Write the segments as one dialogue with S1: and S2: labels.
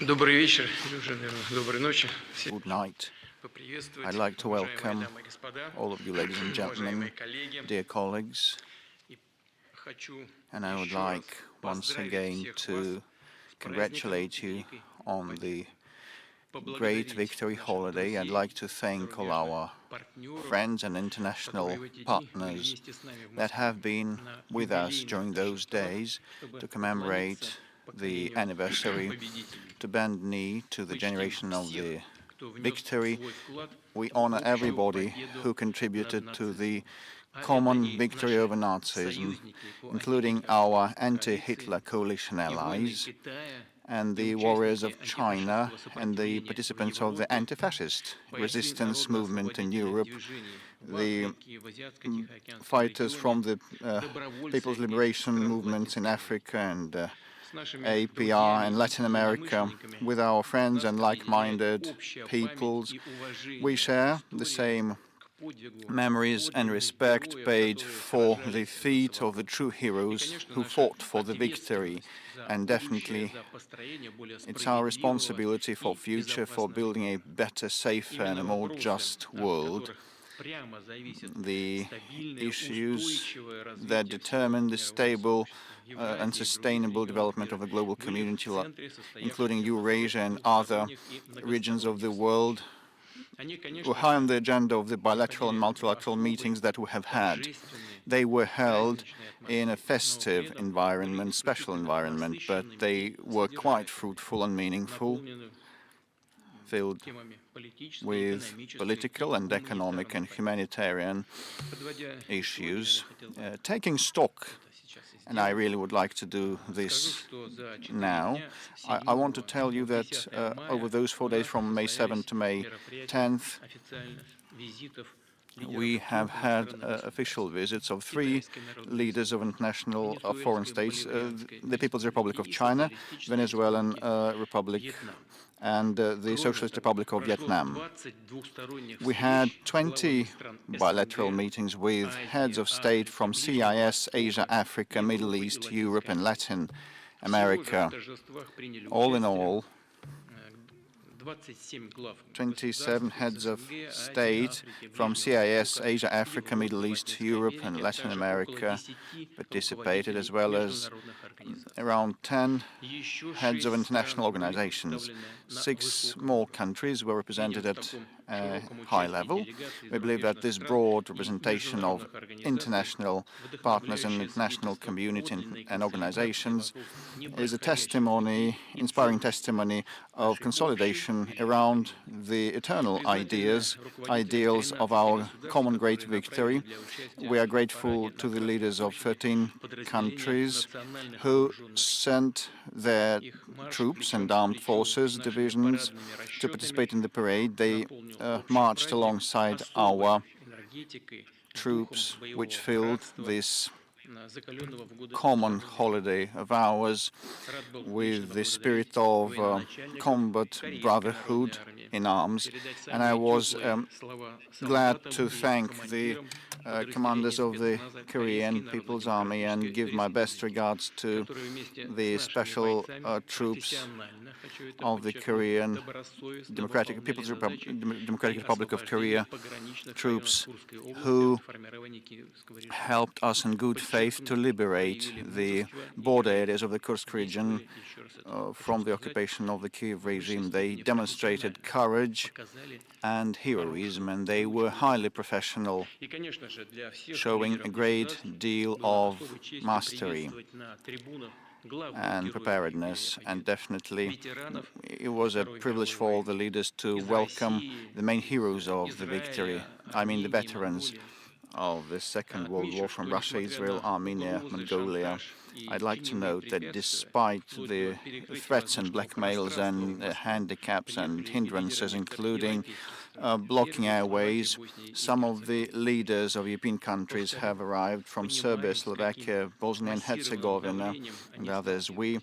S1: Добрый вечер, или уже, наверное, доброй ночи. Всех
S2: Good night.
S1: поприветствовать,
S2: I'd like to
S1: уважаемые
S2: welcome
S1: дамы и господа,
S2: all of you, ladies and
S1: уважаемые
S2: gentlemen,
S1: коллеги.
S2: dear colleagues,
S1: И хочу
S2: and I would
S1: еще раз
S2: like once
S1: поздравить
S2: again
S1: всех вас
S2: to
S1: с праздником
S2: congratulate you
S1: Великой
S2: on
S1: Победы.
S2: the great
S1: Поблагодарить
S2: victory
S1: наших
S2: holiday. I'd
S1: друзей,
S2: like to thank all
S1: зарубежных
S2: our
S1: партнеров,
S2: friends and
S1: которые
S2: international
S1: в эти дни были
S2: partners
S1: вместе с нами в
S2: that
S1: Москве
S2: have been
S1: на
S2: with us
S1: юбилейных
S2: during those
S1: торжествах,
S2: days
S1: чтобы
S2: to
S1: поклониться
S2: commemorate the
S1: поколению
S2: anniversary,
S1: победителей.
S2: to bend knee to the
S1: Мы чтим
S2: generation of
S1: всех,
S2: the
S1: кто внес
S2: victory.
S1: свой вклад
S2: We
S1: в
S2: honor
S1: общую
S2: everybody
S1: победу
S2: who
S1: над
S2: contributed to the
S1: нацизмом. А это
S2: common
S1: и
S2: victory
S1: наши
S2: over Nazism,
S1: союзники по
S2: including
S1: антигитлеровской
S2: our
S1: коалиции,
S2: anti-Hitler coalition
S1: и воины
S2: allies
S1: Китая,
S2: and
S1: и
S2: the warriors
S1: участники
S2: of China
S1: антифашистского
S2: and the
S1: сопротивления в
S2: participants of the
S1: Европе,
S2: anti-fascist
S1: бойцы
S2: resistance movement in
S1: народно-освободительных
S2: Europe,
S1: движений в
S2: the
S1: Африке, в Азиатско-Тихоокеанском
S2: fighters
S1: регионе,
S2: from the
S1: добровольцы
S2: People's
S1: из
S2: Liberation
S1: стран
S2: movements in
S1: Латинской
S2: Africa
S1: Америки.
S2: and
S1: С нашими
S2: APR
S1: друзьями
S2: and
S1: и
S2: Latin America,
S1: единомышленниками
S2: with our friends
S1: нас
S2: and
S1: объединяет
S2: like-minded
S1: общая память
S2: peoples.
S1: и
S2: We
S1: уважение к
S2: share the
S1: истории,
S2: same
S1: к подвигу
S2: memories and
S1: подлинных
S2: respect
S1: героев,
S2: paid
S1: которые
S2: for the
S1: сражались за
S2: feat of the
S1: свободу.
S2: true
S1: И,
S2: heroes
S1: конечно,
S2: who
S1: наша
S2: fought for the victory.
S1: ответственность за
S2: And
S1: будущее,
S2: definitely
S1: за построение более
S2: it's our
S1: справедливого
S2: responsibility for
S1: и
S2: future, for
S1: безопасного
S2: building a
S1: мира.
S2: better, safer and a
S1: Именно
S2: more
S1: вопросы,
S2: just
S1: от
S2: world.
S1: которых прямо зависит
S2: The
S1: стабильное,
S2: issues
S1: устойчивое
S2: that
S1: развитие всего
S2: determine the
S1: мирового
S2: stable
S1: сообщества. В
S2: and
S1: Евразии и в других
S2: sustainable
S1: регионах
S2: development
S1: мира
S2: of the global
S1: были в
S2: community,
S1: центре
S2: including
S1: состоявшихся
S2: Eurasia and other
S1: двусторонних и
S2: regions of
S1: многосторонних
S2: the
S1: встреч.
S2: world,
S1: Они,
S2: were
S1: конечно
S2: high on
S1: же,
S2: the agenda of the bilateral and
S1: проходили в
S2: multilateral
S1: особой,
S2: meetings that we have had.
S1: торжественной,
S2: They were held
S1: праздничной
S2: in a
S1: атмосфере, но при
S2: festive
S1: этом были
S2: environment, special
S1: исключительно
S2: environment, but
S1: насыщенными
S2: they
S1: и
S2: were quite
S1: содержательными,
S2: fruitful and meaningful,
S1: наполнены
S2: filled
S1: темами политической,
S2: with
S1: экономической и
S2: political and economic
S1: гуманитарной
S2: and
S1: повестки.
S2: humanitarian
S1: Подводя итоги, я
S2: issues.
S1: хотел бы
S2: Taking stock,
S1: это сейчас и
S2: and I
S1: сделать.
S2: really would like to do
S1: Скажу,
S2: this
S1: что за 4
S2: now,
S1: дня с
S2: I
S1: 7
S2: want to tell you
S1: по
S2: that
S1: 10
S2: over
S1: мая
S2: those 4
S1: у
S2: days
S1: нас
S2: from May 7th
S1: состоялись
S2: to May
S1: мероприятия
S2: 10th,
S1: официальных визитов
S2: we
S1: лидеров
S2: have
S1: трех
S2: had
S1: иностранных
S2: official
S1: государств:
S2: visits of 3
S1: Китайской Народной
S2: leaders of
S1: Республики,
S2: international foreign
S1: Венесуэльской
S2: states,
S1: Боливарианской
S2: the People's Republic
S1: Республики
S2: of
S1: и
S2: China,
S1: Социалистической
S2: Venezuelan
S1: Республики
S2: Republic,
S1: Вьетнам.
S2: and the
S1: Кроме
S2: Socialist
S1: того,
S2: Republic of
S1: прошло
S2: Vietnam.
S1: 20 двусторонних
S2: We had
S1: встреч с главами
S2: 20
S1: стран
S2: bilateral
S1: СНГ,
S2: meetings with heads
S1: Азии,
S2: of state
S1: Африки,
S2: from
S1: Ближнего
S2: CIS, Asia,
S1: Востока,
S2: Africa, Middle
S1: Европы и
S2: East, Europe,
S1: Латинской
S2: and
S1: Америки.
S2: Latin
S1: Всего же в
S2: America.
S1: торжествах приняли
S2: All in
S1: участие
S2: all,
S1: 27 глав
S2: 27
S1: государств из
S2: heads of
S1: СНГ, Азии,
S2: state
S1: Африки,
S2: from
S1: Ближнего
S2: CIS,
S1: Востока,
S2: Asia, Africa,
S1: Европы,
S2: Middle East,
S1: Латинской
S2: Europe,
S1: Америки,
S2: and
S1: а
S2: Latin
S1: также около
S2: America
S1: 10
S2: participated, as
S1: руководителей
S2: well as
S1: международных организаций.
S2: around 10
S1: Еще
S2: heads of
S1: 6 стран
S2: international
S1: были
S2: organizations.
S1: представлены на
S2: 6
S1: высоком
S2: more
S1: уровне.
S2: countries were represented
S1: Видим в
S2: at
S1: таком
S2: a
S1: широком
S2: high
S1: участии
S2: level.
S1: делегаций
S2: We believe that
S1: зарубежных
S2: this
S1: стран
S2: broad
S1: и
S2: representation of
S1: международных организаций
S2: international partners and
S1: вдохновляющее
S2: international
S1: свидетельство
S2: community
S1: подлинной
S2: and
S1: консолидации
S2: organizations
S1: вокруг
S2: is a
S1: непроходящих
S2: testimony,
S1: идей и
S2: inspiring
S1: ценностей
S2: testimony of
S1: нашей общей
S2: consolidation
S1: великой
S2: around
S1: победы.
S2: the eternal
S1: Признательны руководителям
S2: ideals of
S1: 13
S2: our
S1: государств,
S2: common great
S1: которые направили
S2: victory.
S1: для участия
S2: We are
S1: на параде
S2: grateful
S1: на
S2: to the
S1: Красной
S2: leaders of
S1: площади
S2: 13
S1: подразделения
S2: countries
S1: национальных
S2: who
S1: вооруженных сил.
S2: sent their
S1: Их марш
S2: troops
S1: плечом
S2: and
S1: к
S2: armed
S1: плечу с
S2: forces
S1: нашими
S2: divisions
S1: парадными
S2: to
S1: расчетами
S2: participate in the parade. They
S1: наполнил общий
S2: marched
S1: праздник
S2: alongside
S1: особой
S2: our
S1: энергетикой, духом
S2: troops, which
S1: боевого
S2: filled
S1: братства,
S2: this
S1: закаленного в годы
S2: common
S1: двусторонних войн.
S2: holiday of ours
S1: Рад был лично
S2: with the
S1: поблагодарить
S2: spirit of
S1: военачальников
S2: combat
S1: Корейской народной
S2: brotherhood
S1: армии,
S2: in arms.
S1: передать
S2: And I
S1: самые
S2: was
S1: теплые слова
S2: glad
S1: солдатам
S2: to
S1: и
S2: thank the
S1: командирам подразделений
S2: commanders of the
S1: спецназа
S2: Korean
S1: Корейской
S2: People's Army and
S1: Народно-Демократической
S2: give my best
S1: Республики,
S2: regards to
S1: которые вместе с
S2: the
S1: нашими
S2: special
S1: бойцами
S2: troops
S1: профессионально, хочу это
S2: of the
S1: подчеркнуть,
S2: Korean
S1: добросовестно выполнили задачи
S2: Democratic
S1: при
S2: Republic of
S1: освобождении
S2: Korea
S1: пограничных районов
S2: troops
S1: Курской области
S2: who
S1: от формирования Киевского режима.
S2: helped us in good faith to liberate the border areas of the Kursk region from the occupation of the Kyiv regime. They demonstrated courage and heroism, and they were highly professional, showing a great deal of mastery and preparedness. And definitely it was a privilege for all the leaders to welcome the main heroes of the victory, I mean the veterans of the Second World War from Russia, Israel, Armenia, Mongolia. I'd like to note that despite the threats and blackmails and handicaps and hindrances, including blocking airways, some of the leaders of European countries have arrived from Serbia, Slovakia, Bosnia and Herzegovina, and others. We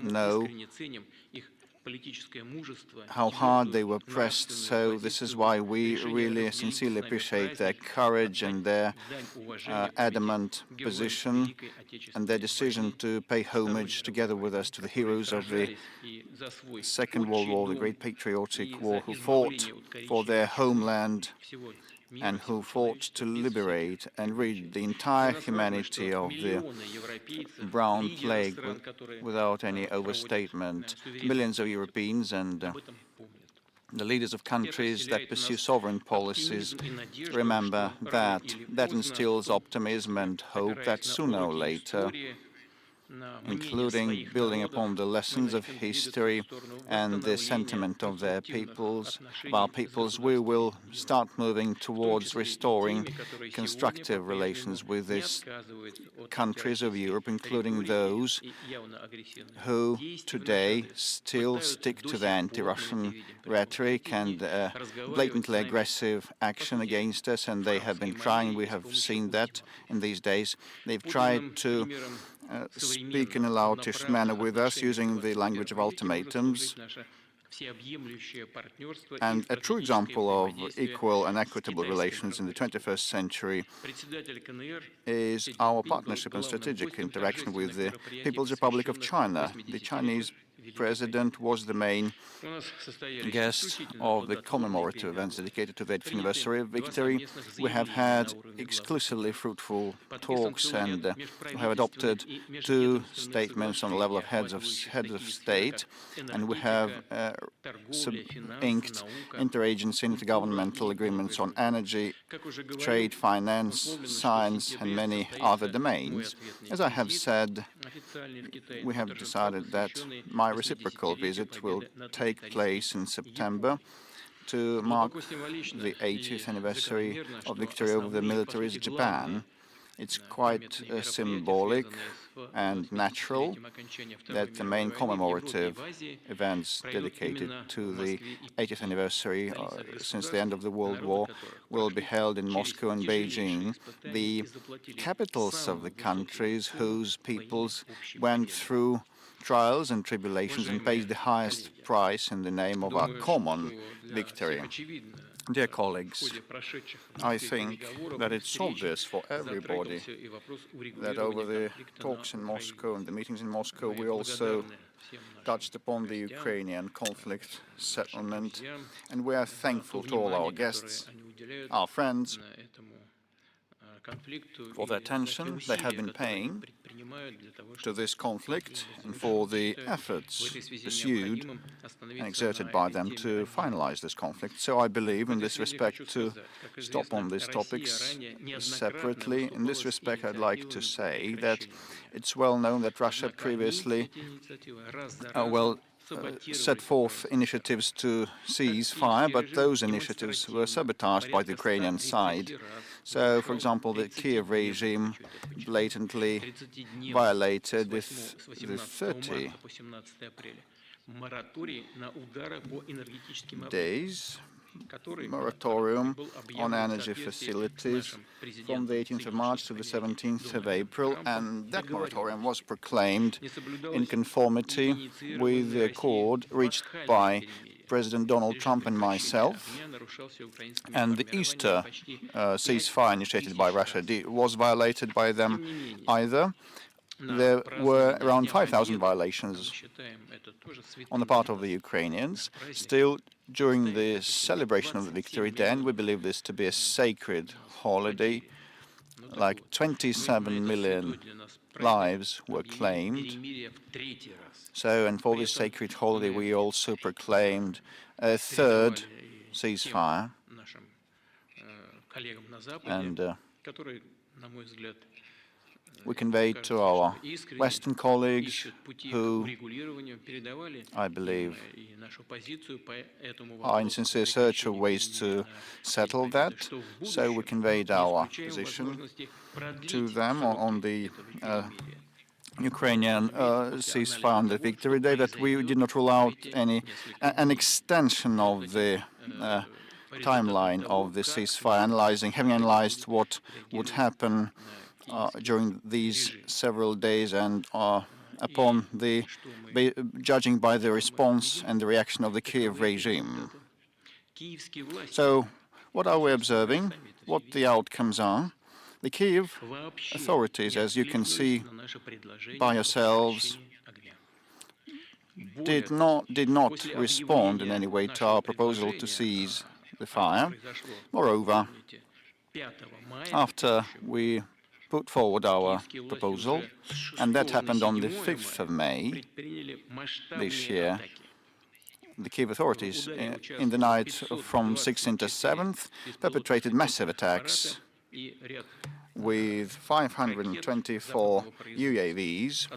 S2: know how hard they were pressed. So this is why we really sincerely appreciate their courage and their adamant position and their decision to pay homage together with us to the heroes of the Second World War, the Great Patriotic War, who fought for their homeland and who fought to liberate and rid the entire humanity of the brown plague without any overstatement. Millions of Europeans and the leaders of countries that pursue sovereign policies remember that. That instills optimism and hope that sooner or later, including building upon the lessons of history and the sentiment of their peoples, we will start moving towards restoring constructive relations with these countries of Europe, including those who today still stick to the anti-Russian rhetoric and blatantly aggressive action against us, and they have been trying, we have seen that in these days, they've tried to speak in a loutish manner with us, using the language of ultimatums. And a true example of equal and equitable relations in the 21st century is our partnership and strategic interaction with the People's Republic of China. The Chinese president was the main guest of the commemorative events dedicated to the 80th anniversary of victory. We have had exclusively fruitful talks, and we have adopted 2 statements on the level of heads of state, and we have inked interagency and intergovernmental agreements on energy, trade, finance, science, and many other domains. As I have said, we have decided that my reciprocal visit will take place in September to mark the 80th anniversary of victory over the militaries of Japan. It's quite symbolic and natural that the main commemorative events dedicated to the 80th anniversary since the end of the World War will be held in Moscow and Beijing, the capitals of the countries whose peoples went through trials and tribulations and paid the highest price in the name of our common victory. Dear colleagues, I think that it's obvious for everybody that over the talks in Moscow and the meetings in Moscow, we also touched upon the Ukrainian conflict settlement, and we are thankful to all our guests, our friends, for the attention they have been paying to this conflict and for the efforts pursued and exerted by them to finalize this conflict. So I believe in this respect to stop on these topics separately. In this respect, I'd like to say that it's well known that Russia previously set forth initiatives to cease fire, but those initiatives were sabotaged by the Ukrainian side. So, for example, the Kyiv regime blatantly violated the 30 days moratorium on energy facilities from the 18th of March to the 17th of April, and that moratorium was proclaimed in conformity with the accord reached by President Donald Trump and myself, and the Easter ceasefire initiated by Russia was violated by them either. There were around 5,000 violations on the part of the Ukrainians. Still, during the celebration of the victory day, and we believe this to be a sacred holiday, like 27 million lives were claimed. So, and for this sacred holiday, we also proclaimed a 3rd ceasefire. And we conveyed to our Western colleagues, who, I believe, are in sincere search of ways to settle that. So we conveyed our position to them on the Ukrainian ceasefire on the victory day, that we did not rule out an extension of the timeline of the ceasefire, having analyzed what would happen during these several days and upon judging by the response and the reaction of the Kyiv regime. So, what are we observing? What the outcomes are? The Kyiv authorities, as you can see by yourselves, did not respond in any way to our proposal to cease the fire. Moreover, after we put forward our proposal, and that happened on the 5th of May this year, the Kyiv authorities, in the night from 6th into 7th, perpetrated massive attacks with 524 UAVs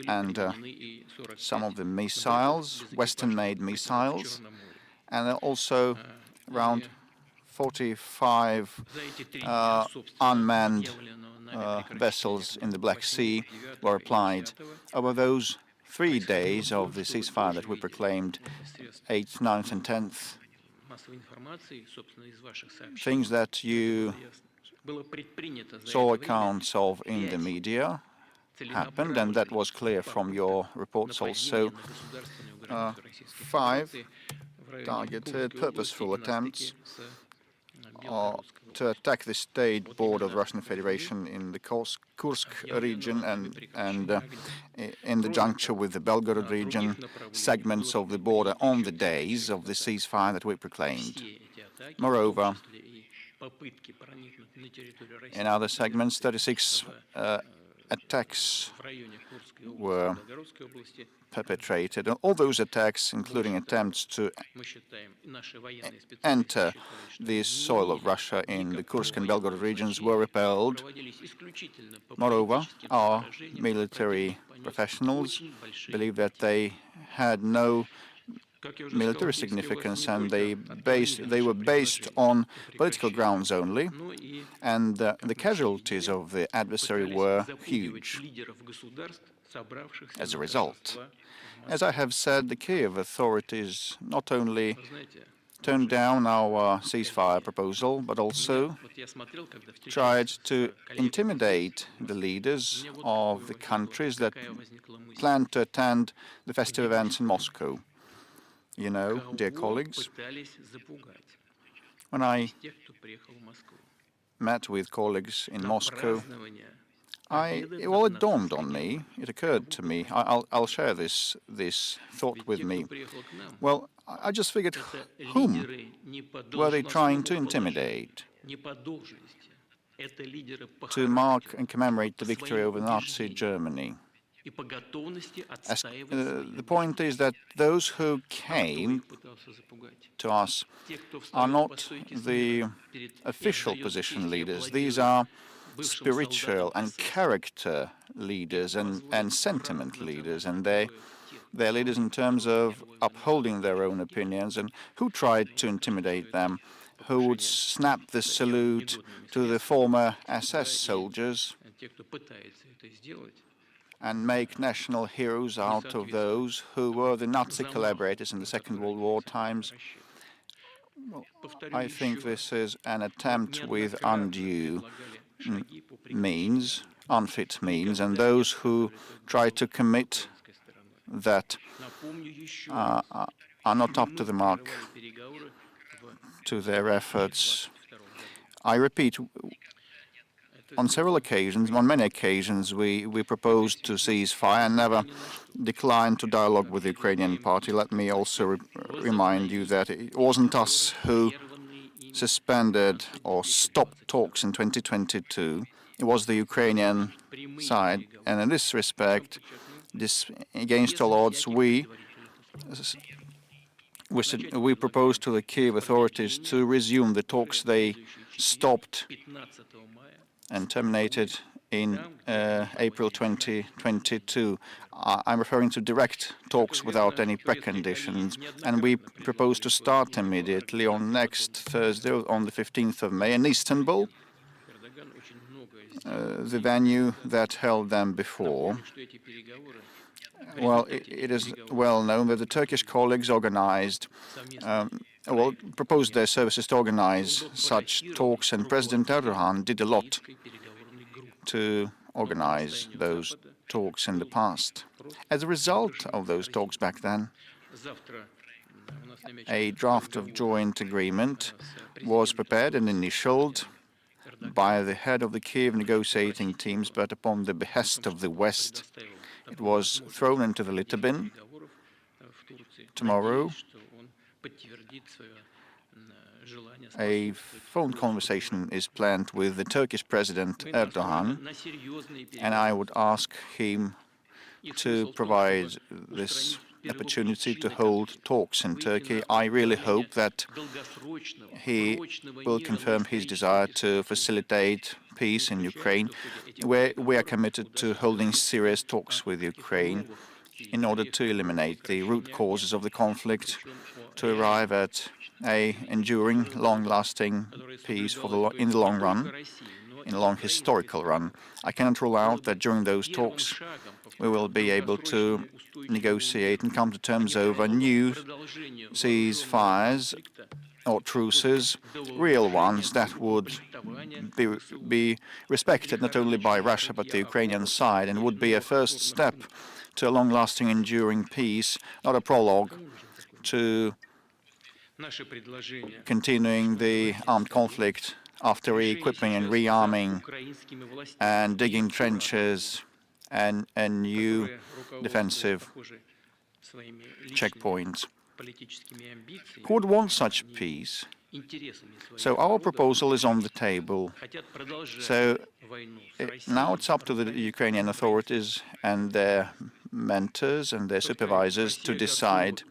S2: and some of the missiles, Western-made missiles, and also around 45 unmanned vessels in the Black Sea were applied. Over those 3 days of the ceasefire that we proclaimed, 8th, 9th and 10th, things that you saw accounts of in the media happened, and that was clear from your reports also. 5 targeted, purposeful attempts to attack the state border of the Russian Federation in the Kursk region and in the juncture with the Belgorod region, segments of the border on the days of the ceasefire that we proclaimed. Moreover, in other segments, 36 attacks were perpetrated. All those attacks, including attempts to enter the soil of Russia in the Kursk and Belgorod regions, were repelled. Moreover, our military professionals believe that they had no military significance, and they were based on political grounds only, and the casualties of the adversary were huge. As a result, as I have said, the Kyiv authorities not only turned down our ceasefire proposal, but also tried to intimidate the leaders of the countries that planned to attend the festive events in Moscow. You know, dear colleagues, when I met with colleagues in Moscow, it dawned on me, it occurred to me, I'll share this thought with me. Well, I just figured, whom were they trying to intimidate? To mark and commemorate the victory over Nazi Germany. The point is that those who came to us are not the official position leaders. These are spiritual and character leaders and sentiment leaders, and they're leaders in terms of upholding their own opinions. And who tried to intimidate them? Who would snap the salute to the former SS soldiers and make national heroes out of those who were the Nazi collaborators in the Second World War times? Well, I think this is an attempt with undue means, unfit means, and those who try to commit that are not up to the mark to their efforts. I repeat, on several occasions, on many occasions, we proposed to cease fire and never declined to dialogue with the Ukrainian party. Let me also remind you that it wasn't us who suspended or stopped talks in 2022. It was the Ukrainian side. And in this respect, against all odds, we proposed to the Kyiv authorities to resume the talks they stopped and terminated in April 2022. I'm referring to direct talks without any preconditions, and we propose to start immediately on next Thursday, on the 15th of May, in Istanbul, the venue that held them before. Well, it is well known that the Turkish colleagues proposed their services to organize such talks, and President Erdogan did a lot to organize those talks in the past. As a result of those talks back then, a draft of joint agreement was prepared and initialed by the head of the Kyiv negotiating teams, but upon the behest of the West, it was thrown into the litter bin. Tomorrow, a phone conversation is planned with the Turkish President Erdogan, and I would ask him to provide this opportunity to hold talks in Turkey. I really hope that he will confirm his desire to facilitate peace in Ukraine, where we are committed to holding serious talks with Ukraine in order to eliminate the root causes of the conflict, to arrive at a enduring, long-lasting peace in the long run, in a long historical run. I cannot rule out that during those talks we will be able to negotiate and come to terms over new ceasefires or truces, real ones that would be respected not only by Russia but the Ukrainian side, and would be a first step to a long-lasting, enduring peace, not a prologue to continuing the armed conflict after re-equipping and rearming and digging trenches and new defensive checkpoints. Who would want such peace? So our proposal is on the table. So now it's up to the Ukrainian authorities and their mentors and their supervisors to decide,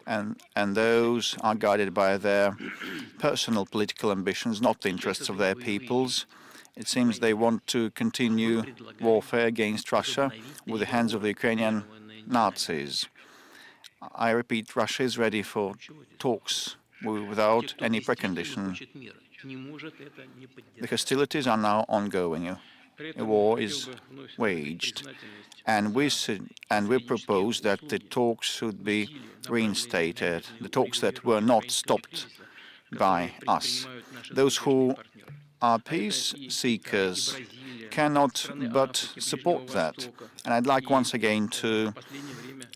S2: and those are guided by their personal political ambitions, not the interests of their peoples. It seems they want to continue warfare against Russia with the hands of the Ukrainian Nazis. I repeat, Russia is ready for talks without any precondition. The hostilities are now ongoing. A war is waged, and we propose that the talks should be reinstated, the talks that were not stopped by us. Those who are peace seekers cannot but support that. And I'd like once again to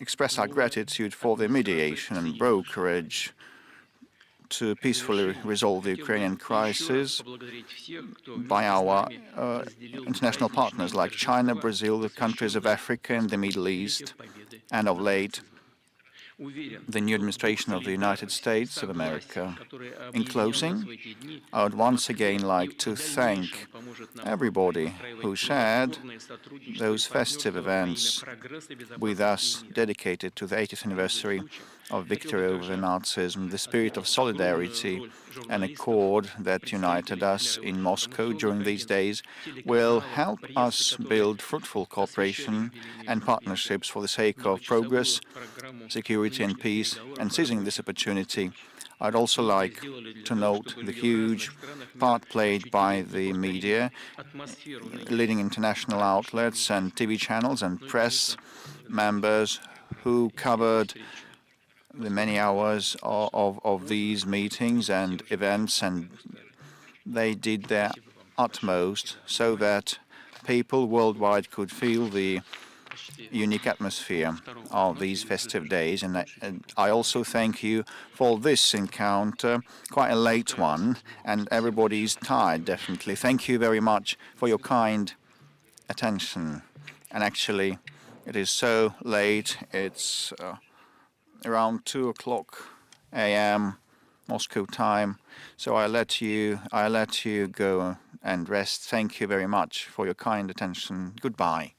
S2: express our gratitude for the mediation and brokerage to peacefully resolve the Ukrainian crisis by our international partners like China, Brazil, the countries of Africa and the Middle East, and of late, the new administration of the United States of America. In closing, I would once again like to thank everybody who shared those festive events with us dedicated to the 80th anniversary of victory over Nazism. The spirit of solidarity and accord that united us in Moscow during these days will help us build fruitful cooperation and partnerships for the sake of progress, security and peace. And seizing this opportunity, I'd also like to note the huge part played by the media, leading international outlets and TV channels and press members who covered the many hours of these meetings and events, and they did their utmost so that people worldwide could feel the unique atmosphere of these festive days. And I also thank you for this encounter, quite a late one, and everybody is tired, definitely. Thank you very much for your kind attention. And actually, it is so late, it's around 2:00 a.m. Moscow time, so I let you go and rest. Thank you very much for your kind attention. Goodbye.